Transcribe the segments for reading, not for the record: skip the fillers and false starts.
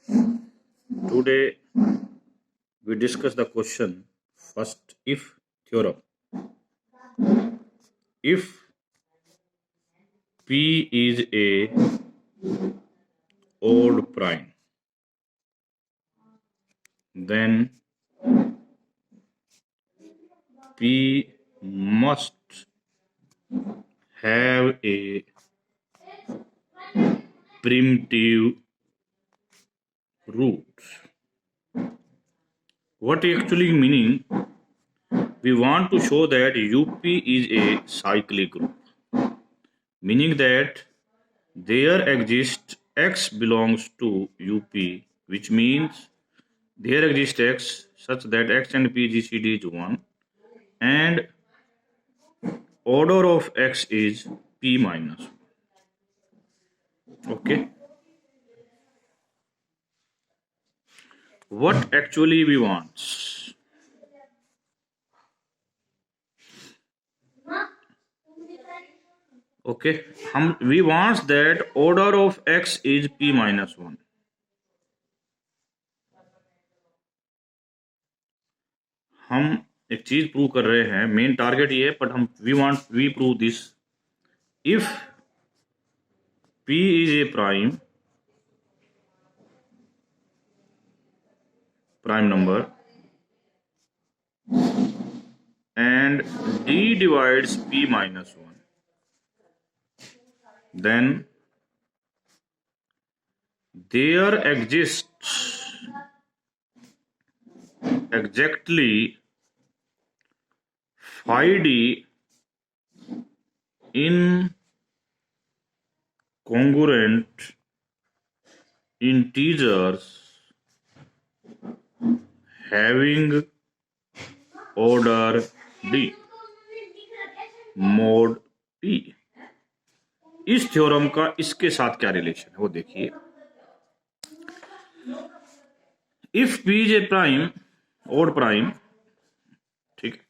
Today we discuss the question first if theorem. If P is a odd prime, then P must have a primitive root. What actually meaning? We want to show that UP is a cyclic group, meaning that there exists X belongs to UP, which means there exists X such that X and P GCD is 1 and order of X is P minus 1. Okay. What actually we want? Okay. We want that order of X is P minus 1. हम एक चीज prove कर रहे हैं, main target ये है, but हम we prove this if P is a prime number and D divides P minus 1, then there exists exactly phi D in congruent integers having order D mod P. इस theorem का इसके साथ क्या relation है वो देखिए. If P is a prime odd prime, ठीक है,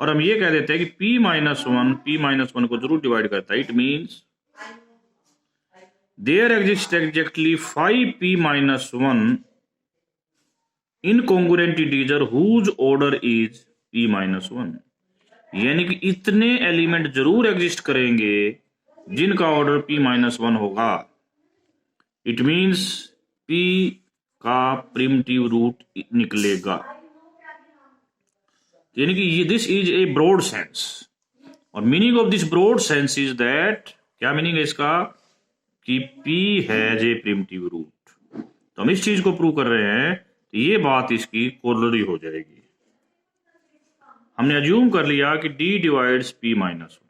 और हम ये कह देते हैं कि P माइनस वन को जरूर डिवाइड करता है. It means there exist exactly phi P minus 1 incongruent integer whose order is P minus 1. यानी कि इतने एलिमेंट जरूर एग्जिस्ट करेंगे जिनका ऑर्डर P minus 1 होगा. इट मीन्स P का प्रिमिटिव रूट निकलेगा. यानी कि ये this is a broad sense, और meaning of this broad sense is that, क्या मीनिंग है इसका, कि P has a primitive root. तो हम इस चीज को प्रूव कर रहे हैं, तो ये बात इसकी कोरोलरी हो जाएगी. हमने अज्यूम कर लिया कि D divides P minus 1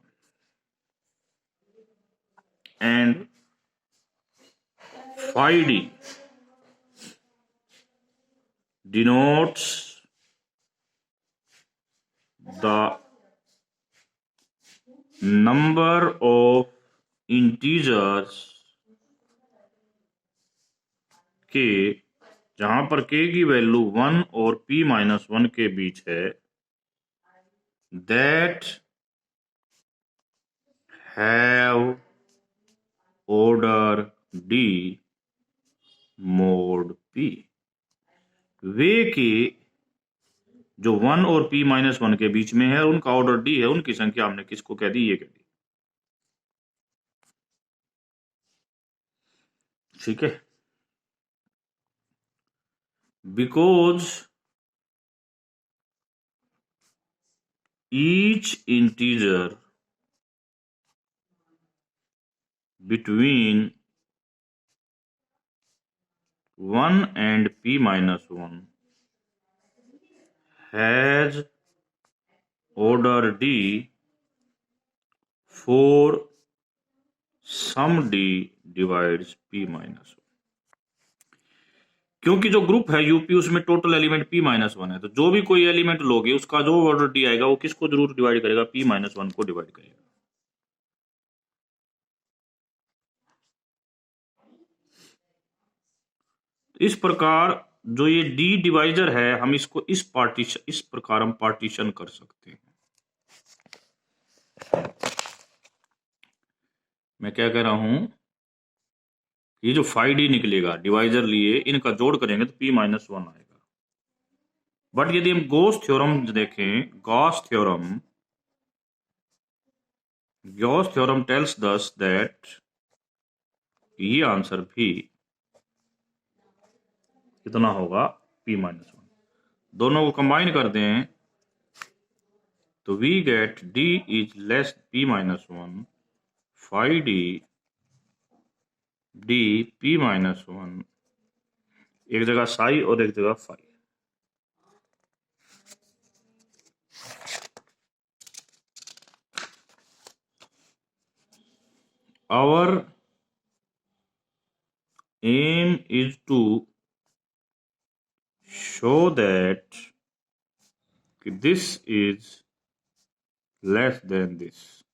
and phi D denotes the number of integers के जहां पर k की वैल्यू 1 और P minus 1 के बीच है, that have order D mod P. वे के जो 1 और P minus 1 के बीच में है, उनका ऑर्डर D है, उनकी संख्या हमने किसको कह दी, ये कह दी. ठीक है. Because each integer between 1 and P minus 1 has order D for some D divides P minus 1. क्योंकि जो ग्रुप है यूपी उसमें टोटल एलिमेंट P minus 1 है, तो जो भी कोई एलिमेंट लोगे उसका जो ऑर्डर D आएगा वो किसको जरूर डिवाइड करेगा, P minus 1 को डिवाइड करेगा. इस प्रकार जो ये D डिवाइजर है, हम इसको इस प्रकार हम पार्टीशन कर सकते हैं. मैं क्या कह रहा हूं, ये जो 5D निकलेगा, डिवाइजर लिए इनका जोड़ करेंगे तो P-1 आएगा। बट यदि हम गॉस थ्योरम देखें, गॉस थ्योरम टेल्स दस दैट ये आंसर भी कितना होगा, P-1। दोनों को कंबाइन कर दें तो we get D is less P-1, 5D D P-1, एक जगह साई और एक जगह phi. Our aim is to show that this is less than this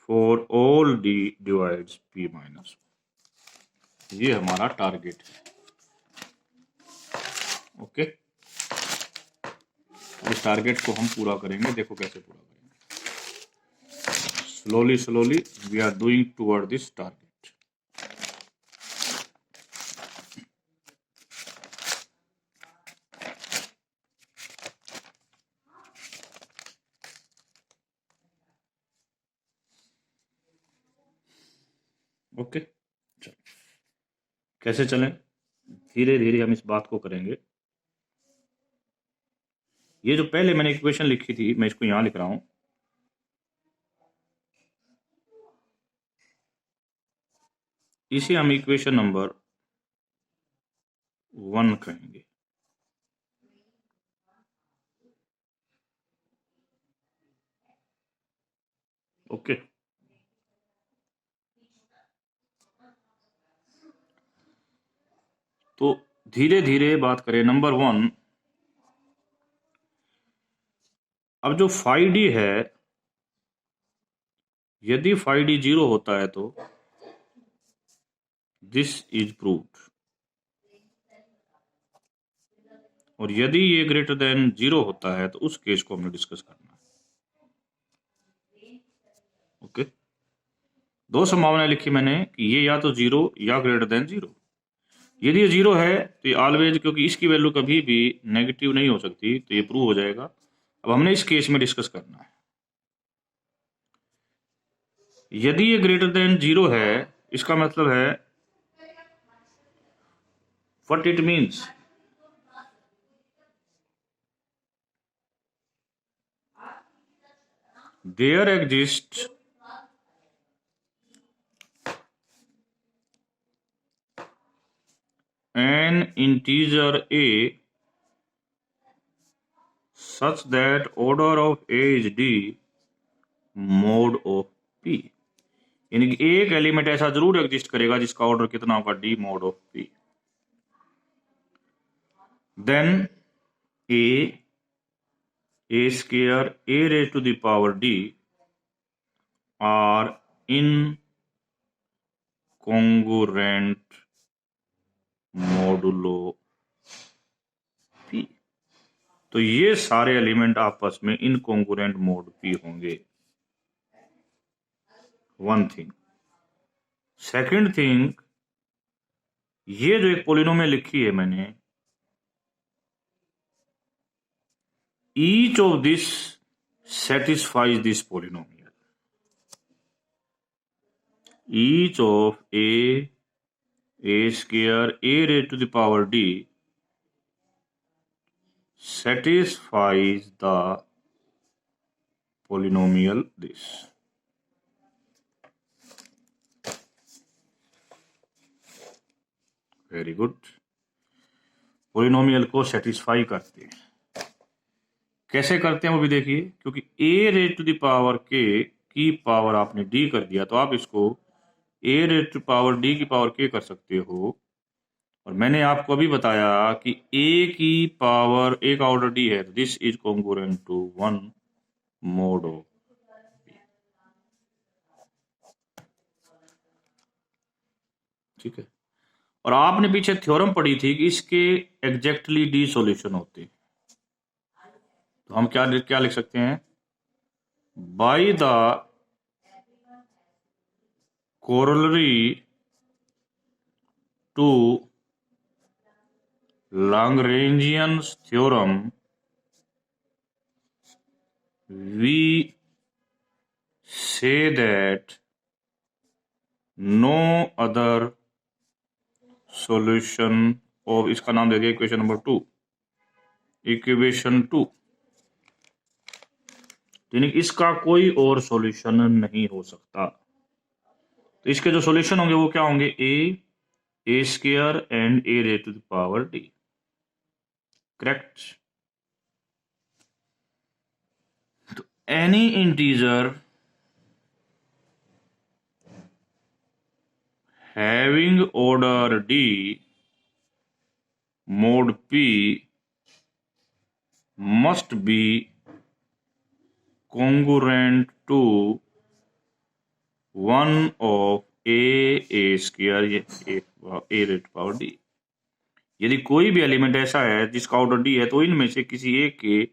for all D divides P-1। ये हमारा टारगेट है। ओके, इस टारगेट को हम पूरा करेंगे। देखो कैसे पूरा करेंगे। Slowly we are doing toward this target. Okay, कैसे चलें, धीरे धीरे हम इस बात को करेंगे। ये जो पहले मैंने इक्वेशन लिखी थी, मैं इसको यहां लिख रहा हूं। इसे हम इक्वेशन नंबर 1 कहेंगे। ओके, तो धीरे धीरे बात करें। नंबर 1, अब जो 5D है, यदि 5D 0 होता है तो दिस इज प्रूव्ड, और यदि ये ग्रेटर देन 0 होता है तो उस केस को हमने डिस्कस करना है। ओके, दो संभावनाएं लिखी मैंने कि ये या तो 0 या ग्रेटर देन 0। यदि ये 0 है तो ये ऑलवेज, क्योंकि इसकी वैल्यू कभी भी नेगेटिव नहीं हो सकती, तो ये प्रूव हो जाएगा। अब हमने इस केस में डिस्कस करना है। यदि ये ग्रेटर देन 0 है, इसका मतलब है, what it means, there exist an integer a such that order of a is d mod of p। यानी कि एक एलिमेंट ऐसा जरूर एग्जिस्ट करेगा जिसका ऑर्डर कितना होगा, d mod of p। Then a square a raised to the power d are incongruent modulo p। तो ये सारे एलिमेंट आपस में इनकॉन्ग्रुएंट मोड p होंगे। One thing. सेकंड थिंग, ये जो एक पॉलिनोमियल लिखी है मैंने, each of this satisfies this polynomial. Each of a square a raised to the power d satisfies the polynomial this। Very good, polynomial को satisfy करते हैं। कैसे करते हैं वो भी देखिए, क्योंकि a raise to the power k की पावर आपने d कर दिया, तो आप इसको a raise to power d की पावर k कर सकते हो। और मैंने आपको अभी बताया कि a की पावर a का ऑर्डर d है, this is congruent to 1 mod of. ठीक है, और आपने पीछे थ्योरम पढ़ी थी कि इसके एग्जैक्टली डी सॉल्यूशन होते हैं। तो हम क्या क्या लिख सकते हैं, by the corollary to Lagrangian theorem, we say that no other solution of, इसका नाम दे दिया इक्वेशन नंबर 2, इक्वेशन 2, यानी इसका कोई और सॉल्यूशन नहीं हो सकता। तो इसके जो सॉल्यूशन होंगे वो क्या होंगे, a square and a raise to the power d. Correct. तो any integer having order d mod p must be congruent to one of a square a raise to power D. यदि कोई भी element ऐसा है जिसका order D है तो इनमें से किसी एक के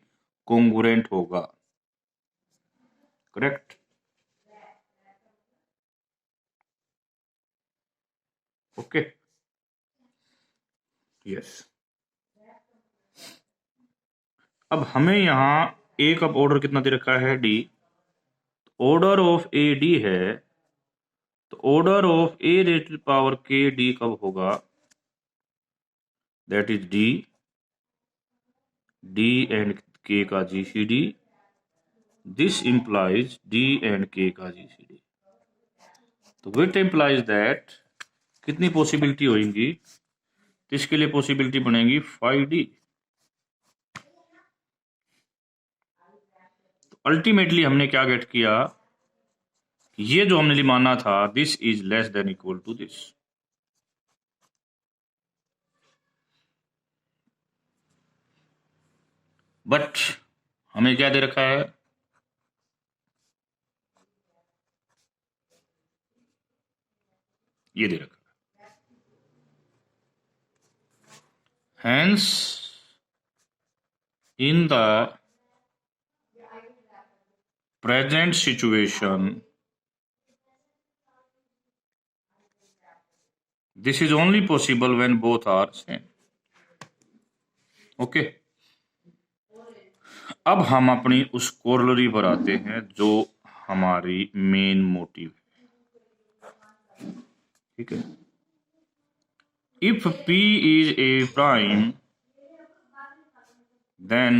कॉन्ग्रुएंट होगा। करेक्ट। Okay, yes. अब हमें यहां ए का ऑर्डर कितना दे रखा है, D. Order of A D है, तो order of A raise to power K D कब होगा, that is D and K का GCD. This implies D and K का जीसीडी। तो विट इंप्लाइज दैट कितनी पॉसिबिलिटी होगी, तो इसके लिए पॉसिबिलिटी बनेगी 5D। तो अल्टीमेटली हमने क्या गेट किया, ये जो हमने माना था this is less than equal to this. But हमें क्या दे रखा है, ये दे रखा है। Hence in the present situation, this is only possible when both are same. Okay. अब हम अपनी उस कोरोलरी पर आते हैं जो हमारी मेन मोटिव है। ठीक है। If P is a prime, then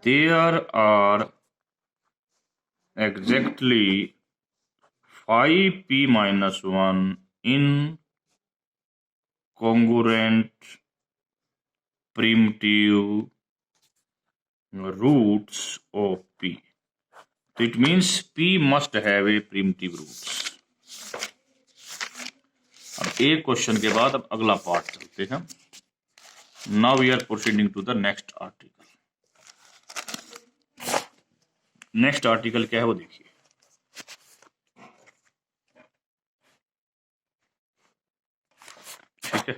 there are exactly 5p minus 1 incongruent primitive roots of p. So it means p must have a primitive roots. अब एक क्वेश्चन के बाद अब अगला पार्ट चलते हैं। Now we are proceeding to the next article. Next article क्या है वो देखिए। ठीक है।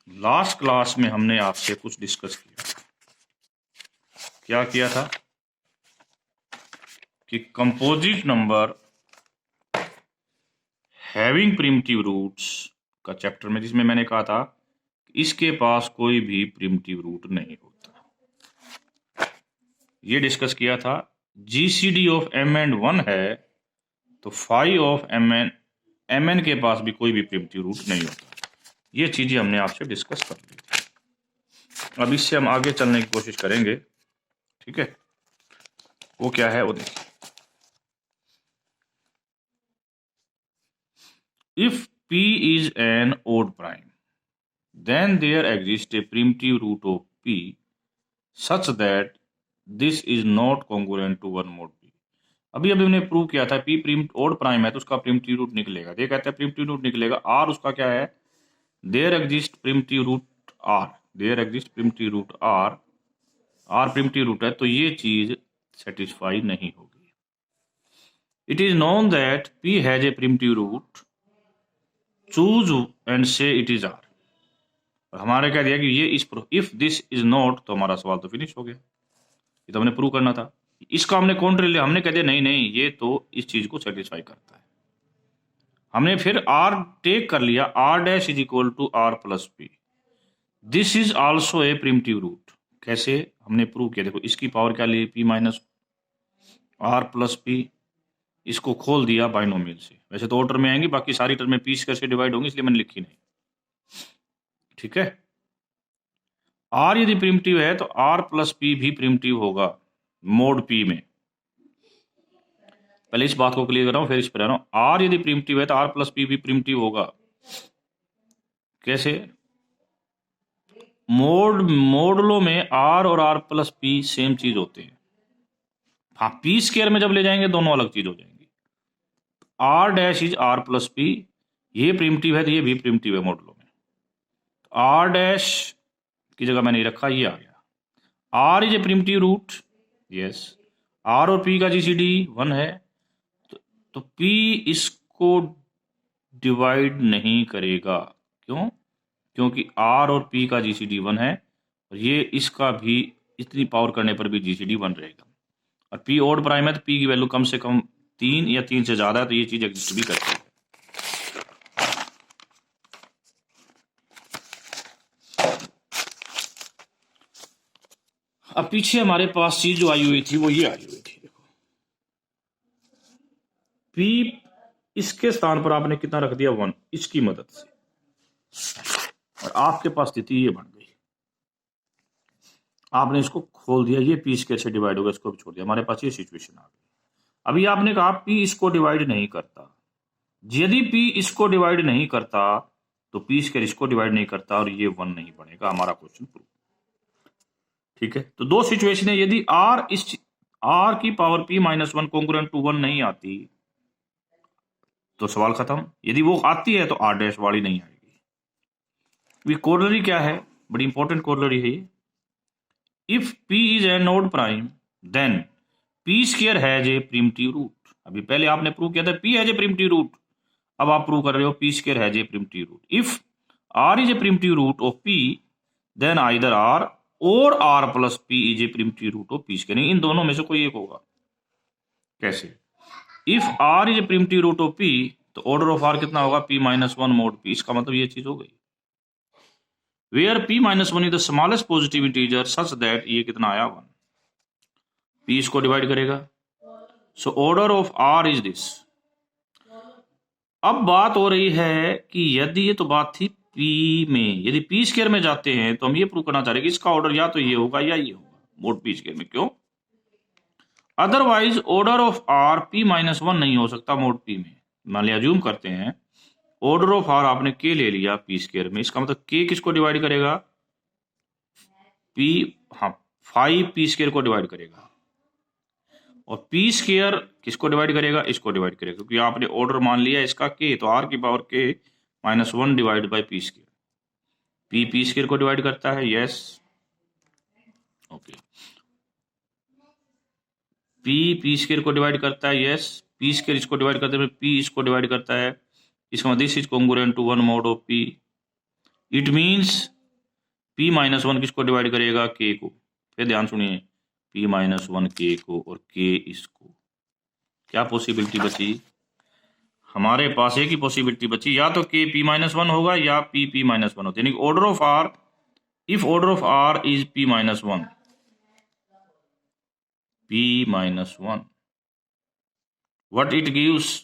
लास्ट क्लास में हमने आपसे कुछ डिस्कस किया। क्या किया था कि composite number having primitive roots का चैप्टर में, जिसमें मैंने कहा था कि इसके पास कोई भी प्रिमिटिव रूट नहीं होता, ये डिस्कस किया था। जीसीडी ऑफ एम एंड 1 है तो फाइव ऑफ एम एन के पास भी कोई भी प्रिमिटिव रूट नहीं होता। ये चीजें हमने आपसे डिस्कस कर ली थी। अब इससे हम आगे चलने की कोशिश करेंगे। ठीक है, वो क्या है वो देखिए। If P is an odd prime, then there exists a primitive root of P such that this is not congruent to 1 mod P। अभी हमने प्रूव किया था P ओड प्राइम है तो उसका प्रिमिटिव रूट निकलेगा। ये कहते हैं प्रिमिटिव रूट निकलेगा। R उसका क्या है, there exist primitive root R, there exist primitive root R, R primitive root है तो ये चीज सेटिस्फाई नहीं होगी। It is known that P has a primitive root, choose and say it is R। हमारे क्या दिया कि ये इस इफ दिस इज नॉट, तो हमारा सवाल तो फिनिश हो गया। ये तो हमने प्रूव करना था। इसका हमने काउंटर लिया, हमने कह दिया नहीं नहीं ये तो इस चीज को सेटिस्फाई करता है। हमने फिर आर टेक कर लिया, R dash is equal to R plus P, this is also a primitive root. कैसे हमने प्रूव किया, देखो इसकी पावर क्या ली, P minus R plus P, इसको खोल दिया बाइनोमियल से। वैसे तो ऑर्डर में आएंगी, बाकी सारी टर्म में पी कैसे डिवाइड होंगी इसलिए मैंने लिखी नहीं, ठीक है। आर यदि प्रिमिटिव है तो आर प्लस पी भी प्रिमिटिव होगा मोड पी में। पहले इस बात को क्लियर कर रहा हूं फिर इस पर आ रहा हूं। आर यदि प्रिमिटिव है तो आर प्लस पी भी प्रिमिटिव होगा। कैसे, मोडलो में are or R plus P same चीज होते हैं। हाँ, पी स्क्वायर में जब ले जाएंगे दोनों अलग चीज हो जाएंगी। R dash is R plus P, ये प्रिमिटिव है तो ये भी प्रिमिटिव है मोडलो में। आर डैश की जगह मैंने रखा, ये आ गया। R is a primitive root, yes. R और पी का जीसीडी 1 है, तो पी इसको डिवाइड नहीं करेगा। क्यों? क्योंकि आर और पी का जीसीडी 1 है और ये इसका भी इतनी पावर करने पर भी जीसीडी 1 रहेगा। और पी ऑड प्राइम है तो पी की वैल्यू कम से कम 3 या 3 से ज्यादा है, तो ये चीज एग्जिस्ट भी करती है। अब पीछे हमारे पास चीज जो आई हुई थी वो ये आई हुई थी, देखो पी इसके स्थान पर आपने कितना रख दिया, 1, इसकी मदद से, और आपके पास स्थिति ये बन गई। आपने इसको खोल दिया, ये पी स्क्वायर से डिवाइड होगा, इसको भी छोड़ दिया, हमारे पास ये सिचुएशन आ गई। अभी आपने कहा पी इसको डिवाइड नहीं करता, यदि पी इसको डिवाइड नहीं करता तो पी स्क्वायर इसको डिवाइड नहीं करता और ये 1 नहीं बनेगा। हमारा क्वेश्चन प्रूव, ठीक है। तो दो सिचुएशन है, यदि आर की power P minus 1 congruent to 1 नहीं आती तो सवाल खत्म। यदि वो आती है तो आर डैश वाली नहीं आएगी। कोरलरी क्या है, बड़ी इंपॉर्टेंट कोरलरी है ये। If P is an odd prime then P square has a primitive root. अभी पहले आपने प्रूव किया था P has a primitive root, अब आप प्रूव कर रहे हो P square has a primitive root. If R is a primitive root of P then either R or R plus P is a primitive root of P square, इन दोनों में से कोई एक होगा। कैसे, if R is a primitive root of P तो order of R कितना होगा, पी माइनस 1 मोड पी, इसका मतलब ये चीज हो गई। Where p minus 1 is the smallest positive integer such that ये कितना आया, 1। p इसको डिवाइड करेगा, so order of r is this. अब बात हो रही है कि यदि, ये तो बात थी p में, यदि p स्क्वायर में जाते हैं तो हम ये प्रूव करना चाह रहे हैं कि इसका ऑर्डर या तो ये होगा या ये होगा मोड p स्क्वायर में। क्यों? Otherwise order of r p minus 1 नहीं हो सकता मोड p में। मान लिया, अज्यूम करते हैं ऑर्डर ऑफ आर आपने के ले लिया पी स्क्वायर में, इसका मतलब के किसको डिवाइड करेगा, पी, हाँ 5 पी स्क्वायर को डिवाइड करेगा, और पी स्क्वायर किसको डिवाइड करेगा, इसको डिवाइड करेगा, क्योंकि आपने ऑर्डर मान लिया इसका के, तो आर की power K minus 1 divide by P square. P square को डिवाइड करता है, यस, ओके। पी स्क्वायर को डिवाइड करता है, यस। पी स्क्वायर इसको डिवाइड करते हैं, पी इसको डिवाइड करता है, इसका this is congruent to 1 mod of P. It means P minus 1 किसको डिवाइड करेगा, के को। फिर ध्यान सुनिए, पी माइनस 1 के को और के इसको। क्या पॉसिबिलिटी बची हमारे पास, एक ही पॉसिबिलिटी बची, या तो के पी माइनस 1 होगा या पी माइनस 1 होता है। यानी order of R, if order of R is P minus 1, P minus 1, what it gives.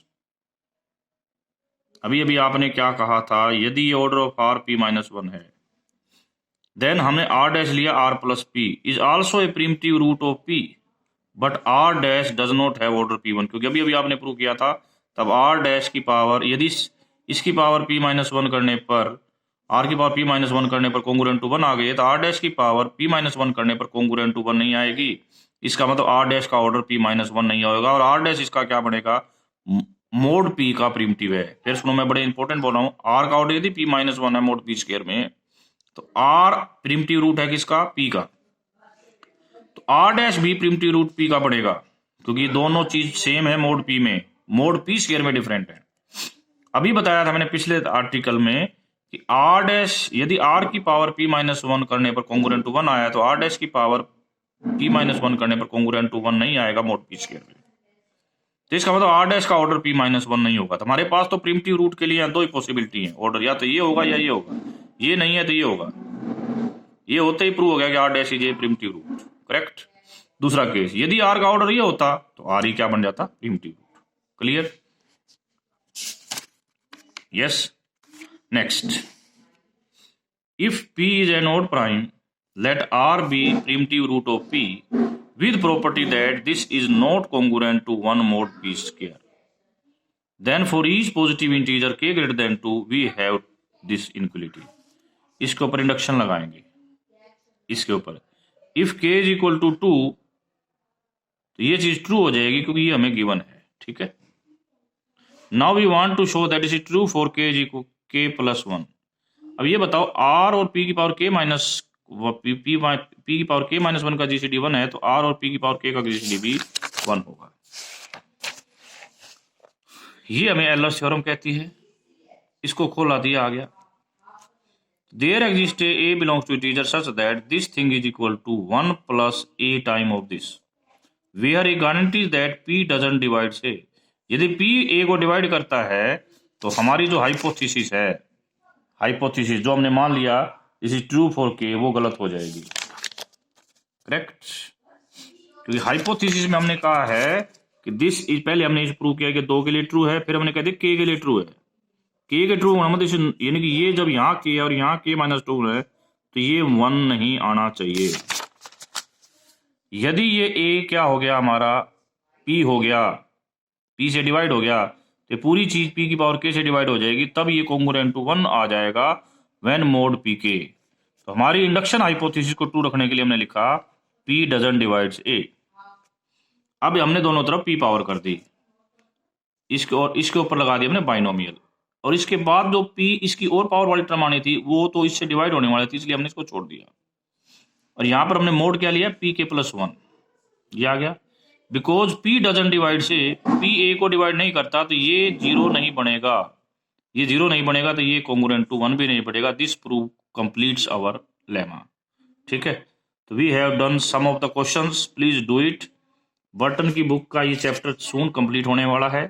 अभी अभी आपने क्या कहा था, यदि order of R P minus 1 है, देन हमने आर डैश लिया R plus P is also a primitive root of P, but R dash does not have order p1, क्योंकि अभी अभी आपने प्रूव किया था तब आर डैश की पावर, यदि इसकी पावर p माइनस 1 करने पर, आर की पावर p माइनस 1 करने पर कॉन्ग्रुएंट टू 1 आ गई है, तो आर डैश की पावर p माइनस 1 करने पर कॉन्ग्रुएंट टू 1 नहीं आएगी। इसका मतलब आर डैश का ऑर्डर p माइनस 1 नहीं होगा, और आर डैश इसका क्या बनेगा, मोड p का प्रिमिटिव है। फिर सुनो, मैं बड़े इंपॉर्टेंट बोल रहा हूँ, आर का ऑर्डर यदि p माइनस 1 है मोड p स्क्वायर में, तो आर प्रिमिटिव रूट है किसका, p का, तो आर डैश भी प्रिमिटिव रूट p का पड़ेगा, क्योंकि ये दोनों चीज सेम है मोड p में, मोड p स्क्वायर में डिफरेंट है। अभी बताया था मैंने पिछले आर्टिकल में कि आर डैश, यदि आर की पावर p माइनस 1 करने पर कॉन्ग्रुएंट टू 1 आया, तो आर डैश की पावर p माइनस वन करने पर कॉन्ग्रुएंट टू 1 नहीं आएगा मोड p स्क्वायर में। तो इसका मतलब r डैश का ऑर्डर p माइनस 1 नहीं होगा। तो हमारे पास तो प्रिमिटिव रूट के लिए दो ही पॉसिबिलिटी है ऑर्डर, या तो ये होगा या ये होगा, ये नहीं है तो ये होगा। ये होते ही प्रूव हो गया कि r dash is a primitive root, correct. दूसरा केस, यदि r का ऑर्डर ये होता तो r ही क्या बन जाता, primitive root. Clear? Yes. Next, if p is an odd prime, let r be primitive root of p with property that this is not congruent to 1 mod p square. Then for each positive integer k greater than 2 we have this inequality. इसके ऊपर induction लगाएंगे, इसके ऊपर if k is equal to 2 तो ये चीज true हो जाएगी क्योंकि ये हमें गिवन है, ठीक है। Now we want to show that is true for k is equal k plus 1. अब ये बताओ r और p की पावर k माइनस p की पावर k माइनस 1 का जीसीडी 1 है तो r और p की पावर k का जीसीडी भी 1 होगा। ये हमें एलर्स थ्योरम कहती है। इसको खोला दिया आ गया, there exist a belongs to integer such that this thing is equal to 1 plus a time of this where A guarantees that p doesn't divide से। यदि p a को डिवाइड करता है तो हमारी जो हाइपोथेसिस है, हाइपोथेसिस जो हमने मान लिया इज ट्रू फॉर के, वो गलत हो जाएगी, करेक्ट। क्योंकि हाइपोथेसिस में हमने कहा है कि दिस इज, पहले हमने प्रूव किया कि 2 के लिए ट्रू है, फिर हमने कह दिया के लिए ट्रू है। के के ट्रू होना मतलब यानी कि ये जब यहाँ के और यहाँ के माइनस 2 है तो ये 1 नहीं आना चाहिए। यदि ये a क्या हो गया हमारा p हो गया, p से डिवाइड हो गया तो पूरी चीज p की पावर k से डिवाइड हो जाएगी, तब ये कॉन्ग्रुएंट टू 1 आ जाएगा व्हेन मोड p k। तो हमारी इंडक्शन हाइपोथेसिस को ट्रू रखने के लिए हमने लिखा p डजंट डिवाइड्स a। अब हमने दोनों तरफ p पावर कर दी, इसके ऊपर लगा दिया हमने बाइनोमियल, और इसके बाद जो p इसकी और पावर वाली टर्म आनी थी वो तो इससे डिवाइड होने वाली थी, इसलिए हमने इसको छोड़ दिया। और यहां पर हमने मोड क्या लिया, p k प्लस 1, ये आ गया। बिकॉज p डजंट डिवाइड से p a को डिवाइड नहीं करता तो ये 0 नहीं बनेगा, ये 0 नहीं बनेगा तो ये कॉन्ग्रुएंट टू 1 भी नहीं बनेगा। This prove completes our lemma, ठीक है। तो we have done some of the questions, please do it. Burton की बुक का ये चैप्टर सून कंप्लीट होने वाला है।